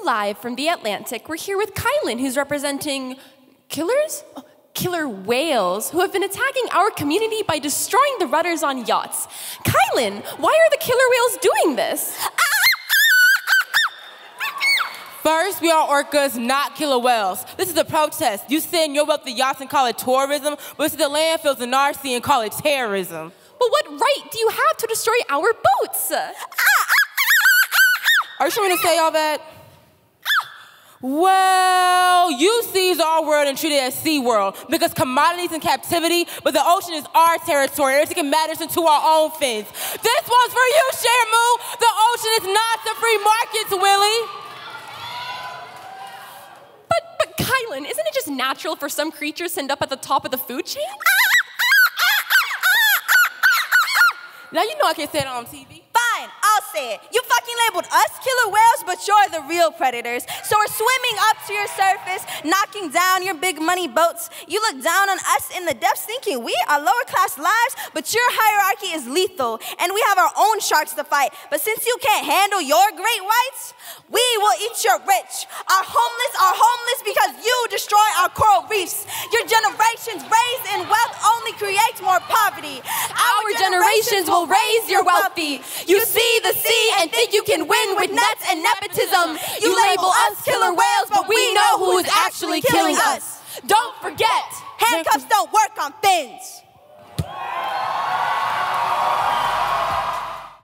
live from the Atlantic. We're here with Kylan, who's representing killers? Oh, killer whales who have been attacking our community by destroying the rudders on yachts. Kylan, why are the killer whales doing this? First, we are orcas, not killer whales. This is a protest. You sit in your wealthy yachts and call it tourism, but it's the landfills in our sea and call it terrorism. But what right do you have to destroy our boats? Are you sure to say all that? Well, you seized our world and treated it as Sea World because commodities in captivity, but the ocean is our territory. Everything matters into our own fins. This one's for you, Shermu. The ocean is not the free markets, Willie. But Kylan, isn't it just natural for some creatures to end up at the top of the food chain? Now you know I can't say it on TV. Fine, I'll say it. You fucking labeled us killer whales, but you're the real predators. So we're swimming up to your surface, knocking down your big money boats. You look down on us in the depths thinking we are lower class lives, but your hierarchy is lethal, and we have our own sharks to fight. But since you can't handle your great whites, we will eat your rich. Our homeless are homeless because you destroy our coral reefs. Your generations raised in wealth only creates more poverty. Our generations will raise your wealthy. You see the sea and think you can win with nets and nepotism. You label us killer whales, but we know who is actually killing us. Don't forget, handcuffs don't work on fins.